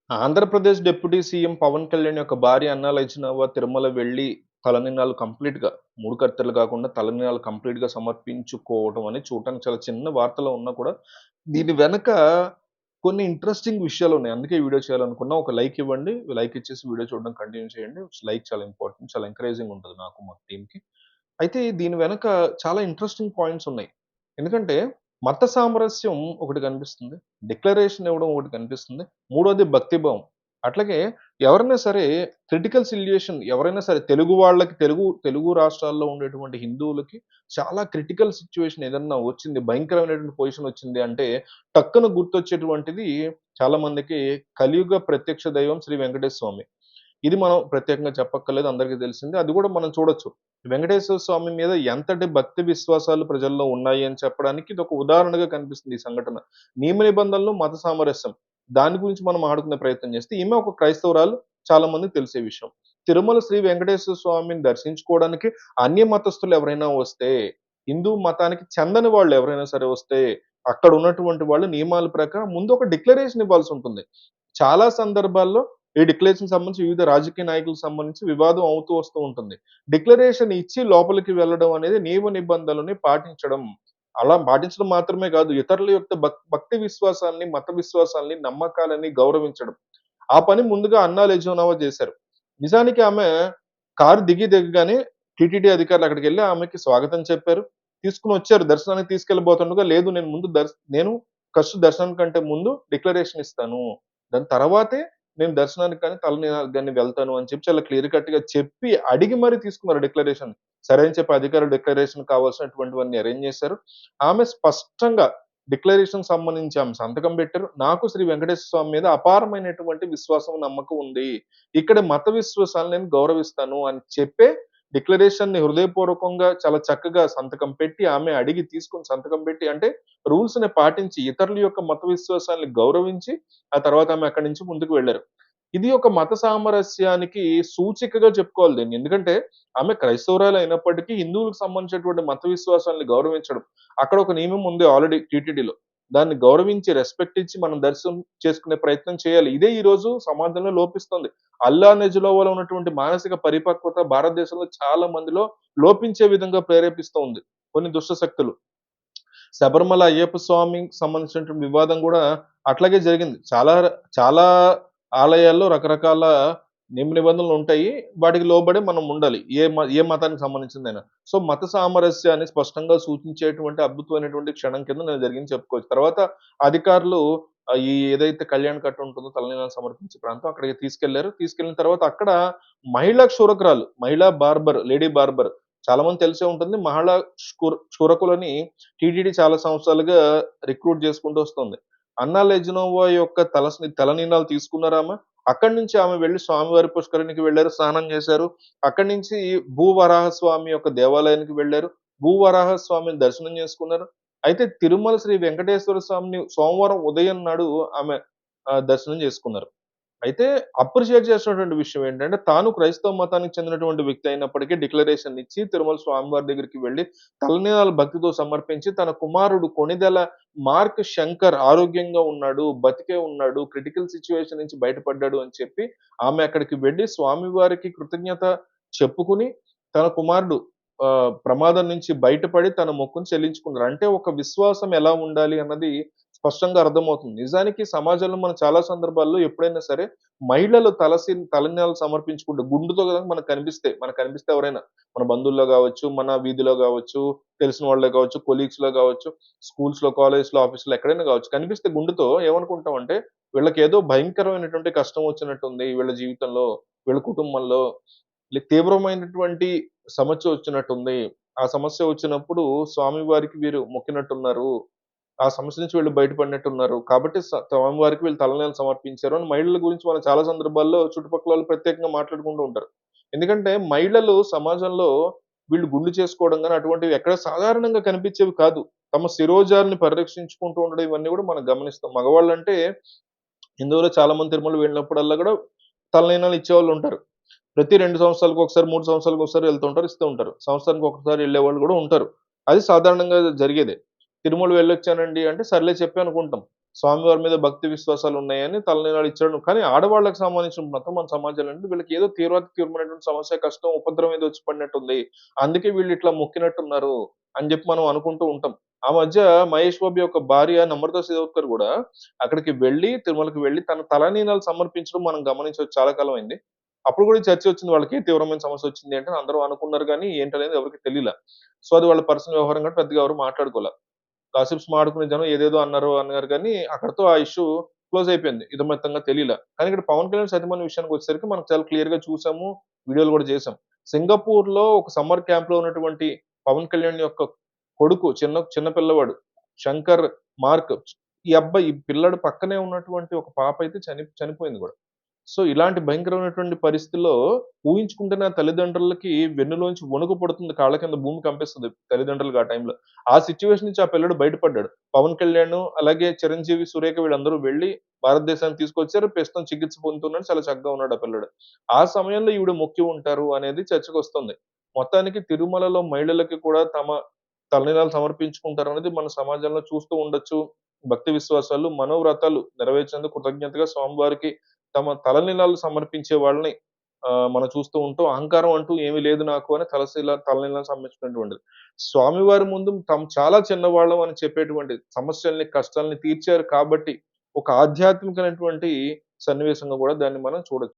Andhra Pradesh deputy CM Pawan Kalyan యొక్క భార్య అన్నాల వైష్ణవ తిరుమల వెళ్లి తలనీలాలు కంప్లీట్‌గా 3 కత్తెరలు కాకుండా తలనీలాలు కంప్లీట్‌గా సమర్పించుకోవడం అనేది చూడటానికి చాలా చిన్న వార్తలో ఉన్నా కూడా, దీని వెనక కొన్ని ఇంట్రెస్టింగ్ విషయాలున్నాయి. అందుకే ఈ వీడియో చేయాలనుకున్నా. ఒక లైక్ ఇవ్వండి. లైక్ ఇచ్చేసి వీడియో చూడడం కంటిన్యూ చేయండి. లైక్ చాలా ఇంపార్టెంట్. చాలా ఎంకరేజింగ్ ఉంటది నాకు మా టీమ్‌కి. అయితే దీని వెనక చాలా ఇంట్రెస్టింగ్ పాయింట్స్ ఉన్నాయి. ఎందుకంటే మత సామరస్యం ఒకటి కనిపిస్తుంది. డిక్లరేషన్ ఇవ్వడం ఒకటి కనిపిస్తుంది. మూడోది భక్తిభావం. అట్లాగే ఎవరైనా సరే క్రిటికల్ సిట్యుయేషన్ ఎవరైనా సరే తెలుగు వాళ్ళకి తెలుగు రాష్ట్రాల్లో ఉండేటువంటి హిందువులకి చాలా క్రిటికల్ సిట్యుయేషన్ ఏదన్నా వచ్చింది. భయంకరమైనటువంటి పొజిషన్ వచ్చింది అంటే టక్కున గుర్తొచ్చేటువంటిది చాలా మందికి కలియుగ ప్రత్యక్ష దైవం శ్రీ వెంకటేశ్వర స్వామి. ఇది మనం ప్రత్యేకంగా చెప్పక్కర్లేదు. అందరికీ తెలిసిందే. అది కూడా మనం చూడొచ్చు. వెంకటేశ్వర స్వామి మీద ఎంతటి భక్తి విశ్వాసాలు ప్రజల్లో ఉన్నాయి అని చెప్పడానికి ఇదొక ఉదాహరణగా కనిపిస్తుంది ఈ సంఘటన. నియమ నిబంధనలు, మత సామరస్యం. దాని గురించి మనం ఆడుకునే ప్రయత్నం చేస్తే ఈమె ఒక క్రైస్తవురాలు. చాలా మందికి తెలిసే విషయం. తిరుమల శ్రీ వెంకటేశ్వర స్వామిని దర్శించుకోవడానికి అన్య మతస్థులు ఎవరైనా వస్తే, హిందూ మతానికి చెందని వాళ్ళు ఎవరైనా సరే వస్తే, అక్కడ ఉన్నటువంటి వాళ్ళు నియమాల ప్రకారం ముందు ఒక డిక్లరేషన్ ఇవ్వాల్సుంటుంది. చాలా సందర్భాల్లో ఈ డిక్లరేషన్‌కి సంబంధించి వివిధ రాజకీయ నాయకులకు సంబంధించి వివాదం అవుతూ వస్తూ ఉంటుంది. డిక్లరేషన్ ఇచ్చి లోపలికి వెళ్ళడం అనేది నియమ నిబంధనలని పాటించడం. అలా పాటించడం మాత్రమే కాదు, ఇతరుల యొక్క భక్తి విశ్వాసాల్ని, మత విశ్వాసాల్ని, నమ్మకాలని గౌరవించడం. ఆ పని ముందుగా అన్నా లెజోనోవా చేశారు. నిజానికి ఆమె కారు దిగగానే టీటీడీ అధికారులు అక్కడికెళ్లి ఆమెకి స్వాగతం చెప్పారు. తీసుకొనొచ్చారు. దర్శనానికి తీసుకెళ్ళబోతుండగా, లేదు నేను ఫస్ట్ దర్శనానికంటే ముందు డిక్లరేషన్ ఇస్తాను. దాని తర్వాతే నేను దర్శనానికి కానీ, తలనీలాలకు గాని వెళ్తాను అని చెప్పి చాలా క్లియర్ కట్‌గా చెప్పి, అడిగి మరి తీసుకున్నారు డిక్లరేషన్. సరే అని చెప్పి అధికారులు డిక్లరేషన్ కావాల్సినటువంటివన్నీ అరేంజ్ చేశారు. ఆమె స్పష్టంగా డిక్లరేషన్‌కి సంబంధించి ఆమె సంతకం పెట్టారు. నాకు శ్రీ వెంకటేశ్వర స్వామి మీద అపారమైనటువంటి విశ్వాసం, నమ్మకం ఉంది. ఇక్కడ మత విశ్వాసాలను నేను గౌరవిస్తాను అని చెప్పే డిక్లరేషన్‌ని హృదయపూర్వకంగా చాలా చక్కగా సంతకం పెట్టి, ఆమె అడిగి తీసుకొని సంతకం పెట్టి అంటే రూల్స్‌ని పాటించి, ఇతరుల యొక్క మత విశ్వాసాల్ని గౌరవించి, ఆ తర్వాత ఆమె అక్కడి నుంచి ముందుకు వెళ్లారు. ఇది ఒక మత సామరస్యానికి సూచికగా చెప్పుకోవాలి దీన్ని. ఎందుకంటే ఆమె క్రైస్తవురాలు అయినప్పటికీ హిందువులకు సంబంధించినటువంటి మత విశ్వాసాల్ని గౌరవించడం. అక్కడ ఒక నియమం ఉంది ఆల్రెడీ టీటీడీలో. దాన్ని గౌరవించి, రెస్పెక్ట్ ఇచ్చి మనం దర్శనం చేసుకునే ప్రయత్నం చేయాలి. ఇదే ఈరోజు సమాజంలో లోపిస్తుంది. అల్లా నెజ్లోవాలో ఉన్నటువంటి మానసిక పరిపక్వత భారతదేశంలో చాలా మందిలో లోపించే విధంగా ప్రేరేపిస్తూ ఉంది కొన్ని దుష్ట శక్తులు. శబరిమల అయ్యప్ప స్వామికి సంబంధించినటువంటి వివాదం గూడా అట్లాగే జరిగింది. చాలా ఆలయాల్లో రకరకాల నియమ నిబంధనలుంటాయి. వాటికి లోబడి మనం ఉండాలి. ఏ మతానికి సంబంధించిందైనా. సో, మత సామరస్యాన్ని స్పష్టంగా సూచించేటువంటి అద్భుతమైనటువంటి క్షణం కింద నేను జరిగింది చెప్పుకోవచ్చు. తర్వాత అధికారులు ఈ ఏదైతే కళ్యాణ కట్ట ఉంటుందో తలనీలాలు సమర్పించే ప్రాంతం అక్కడికి తీసుకెళ్లారు. తీసుకెళ్ళిన తర్వాత అక్కడ మహిళా క్షురకురాలు, మహిళా బార్బర్, లేడీ బార్బర్ చాలా మందికి తెలిసే ఉంటుంది. మహిళా క్షురకులని టీటీడీ చాలా సంవత్సరాలుగా రిక్రూట్ చేసుకుంటూ వస్తుంది. అన్నా లెజినోవా యొక్క తలనీలాలు తీసుకున్నారామె. అక్కడి నుంచి ఆమె వెళ్లి స్వామివారి పుష్కరిణికి వెళ్లారు. స్నానం చేశారు. అక్కడి నుంచి భూవరాహ స్వామి యొక్క దేవాలయానికి వెళ్లారు. భూవరాహ స్వామిని దర్శనం చేసుకున్నారు. అయితే తిరుమల శ్రీ వెంకటేశ్వర స్వామిని సోమవారం ఉదయం నాడు ఆమె దర్శనం చేసుకున్నారు. అయితే అప్రిషియేట్ చేసినటువంటి విషయం ఏంటంటే, తాను క్రైస్తవ మతానికి చెందినటువంటి వ్యక్తి అయినప్పటికీ డిక్లరేషన్ ఇచ్చి, తిరుమల స్వామివారి దగ్గరికి వెళ్లి, తలనీలాలు భక్తితో సమర్పించి, తన కుమారుడు కొణిదెల మార్క్ శంకర్ ఆరోగ్యంగా ఉన్నాడు, బతికే ఉన్నాడు, క్రిటికల్ సిట్యుయేషన్ నుంచి బయటపడ్డాడు అని చెప్పి, ఆమె అక్కడికి వెళ్లి స్వామివారికి కృతజ్ఞత చెప్పుకుని, తన కుమారుడు ప్రమాదం నుంచి బయటపడి తన మొక్కుని చెల్లించుకున్నారు. అంటే ఒక విశ్వాసం ఎలా ఉండాలి అన్నది స్పష్టంగా అర్థమవుతుంది. నిజానికి సమాజంలో మనం చాలా సందర్భాల్లో ఎప్పుడైనా సరే మహిళలు తలనీలాలు సమర్పించుకుంటూ గుండుతో గనక మనకు కనిపిస్తే ఎవరైనా మన బంధువుల్లో గావచ్చు, మన వీధిలో గావచ్చు, తెలిసిన వాళ్ళలో గావచ్చు, కొలీగ్స్‌లో గావచ్చు, స్కూల్స్‌లో, కాలేజ్‌లో, ఆఫీస్‌లో ఎక్కడైనా గావచ్చు. కనిపిస్తే గుండుతో ఏమనుకుంటామంటే వీళ్ళకేదో భయంకరమైనటువంటి కష్టం వచ్చినట్టుంది వీళ్ళ జీవితంలో, వీళ్ళ కుటుంబంలో తీవ్రమైనటువంటి సమస్య వచ్చినట్టుంది. ఆ సమస్య వచ్చినప్పుడు స్వామివారికి వీరు మొక్కినట్టున్నారు. ఆ సమస్య నుంచి వీళ్ళు బయటపడినట్టున్నారు. కాబట్టి స్వామివారికి వీళ్ళు తలనీలాలు సమర్పించారు అని మహిళల గురించి మనం చాలా సందర్భాల్లో చుట్టుపక్కల వాళ్ళు ప్రత్యేకంగా మాట్లాడుకుంటూ ఉంటారు. ఎందుకంటే మహిళలు సమాజంలో వీళ్ళు గుండు చేసుకోవడం గాని అటువంటివి ఎక్కడ సాధారణంగా కనిపించేవి కాదు. తమ శిరోజాలని పరిరక్షించుకుంటూ ఉండడం ఇవన్నీ కూడా మనం గమనిస్తాం. మగవాళ్ళంటే హిందువులో చాలా మంది తిరుమల వెళ్ళినప్పుడల్లా కూడా తలనీలాలు ఇచ్చేవాళ్ళుంటారు. ప్రతి 2 సంవత్సరాలకొకసారి, 3 సంవత్సరాలకొకసారి వెళ్తుంటారు, ఇస్తూ ఉంటారు. సంవత్సరానికి ఒకసారి ఎళ్ళేవాళ్ళు గూడా ఉంటారు. అది సాధారణంగా జరిగేదే. తిరుమల వెళ్ళొచ్చానండి అంటే, సర్లే చెప్పి అనుకుంటాం. స్వామివారి మీద భక్తి విశ్వాసాలు ఉన్నాయని తలనీలాలు ఇచ్చాడు. కానీ ఆడవాళ్ళకి సంబంధించిన మొత్తం మన సమాజంలో అంటే వీళ్ళకి ఏదో తీవ్రమైనటువంటి సమస్య, కష్టం, ఉపద్రవం ఏదో వచ్చి పడినట్టుంది. అందుకే వీళ్ళు ఇట్లా మొక్కినట్టున్నారు అని జెప్పి మనం అనుకుంటూ ఉంటాం. ఆ మధ్య మహేష్ బాబు యొక్క భార్య నమ్రత శిరోద్కర్ గూడా అక్కడికి వెళ్లి, తిరుమలకి వెళ్లి తన తలనీలాలు సమర్పించడం మనం గమనించొచ్చు. చాలా కాలం అయింది. అప్పుడు గూడా ఈ చర్చ వచ్చింది వాళ్ళకి. తీవ్రమైన సమస్యొచ్చింది అంటే అందరూ అనుకున్నారు గానీ ఏంటనేది ఎవరికీ తెలీలా. సో, అది వాళ్ళ పర్సనల్ వ్యవహారం కాబట్టి పెద్దగా ఎవరు మాట్లాడుకోలా. గాసిప్స్ మాడుకునే జనం ఏదేదో అన్నారు గానీ, అక్కడితో ఆ ఇష్యూ క్లోజ్ అయిపోయింది. ఇదమిత్తంగా తెలీలా. కానీ ఇక్కడ పవన్ కళ్యాణ్ సతీమణి విషయానికొచ్చేసరికి మనం చాలా క్లియర్‌గా చూసాము. వీడియోలు గూడా చేసాం. సింగపూర్‌లో ఒక సమ్మర్ క్యాంప్‌లో ఉన్నటువంటి పవన్ కళ్యాణ్ యొక్క కొడుకు చిన్న పిల్లవాడు. శంకర్ మార్క్. ఈ పిల్లాడు పక్కనే ఉన్నటువంటి ఒక పాపైతే చనిపోయింది గూడా. సో, ఇలాంటి భయంకరమైనటువంటి పరిస్థితుల్లో ఊహించుకుంటేనే ఆ తల్లిదండ్రులకి వెన్నులోంచి వణుకు పుడుతుంది. కాళ్ళ కింద భూమి కంపిస్తది తల్లిదండ్రులకి ఆ టైంలో. ఆ సిట్యుయేషన్ నుంచి ఆ పిల్లాడు బయటపడ్డాడు. పవన్ కళ్యాణ్, అలాగే చిరంజీవి, సురేఖ వీళ్ళందరూ వెళ్లి భారతదేశానికి తీసుకొచ్చారు. ప్రస్తుతం చికిత్స పొందుతున్నాడు. చాలా చక్కగా ఉన్నాడు ఆ పిల్లాడు. ఆ సమయంలో ఈవిడ మొక్కి ఉంటారు అనేది చర్చకొస్తుంది. మొత్తానికి తిరుమలలో మహిళలకి కూడా తమ తలనీలాలు సమర్పించుకుంటారనేది మన సమాజంలో చూస్తూ ఉండొచ్చు. భక్తి విశ్వాసాలు, మనోవ్రతాలు నెరవేర్చేందుకు కృతజ్ఞతగా స్వామివారికి తమ తలనీలాలు సమర్పించే వాళ్ళని మనం చూస్తూ ఉంటాం. అహంకారం అంటూ ఏమి లేదు నాకు అని తలనీలాలు సమర్పించినటువంటిది. స్వామివారి ముందు తాము చాలా చిన్నవాళ్ళం అని చెప్పేటువంటి సమస్యల్ని, కష్టాల్ని తీర్చారు కాబట్టి, ఒక ఆధ్యాత్మికమైనటువంటి సన్నివేశంగా గూడా దాన్ని మనం చూడొచ్చు.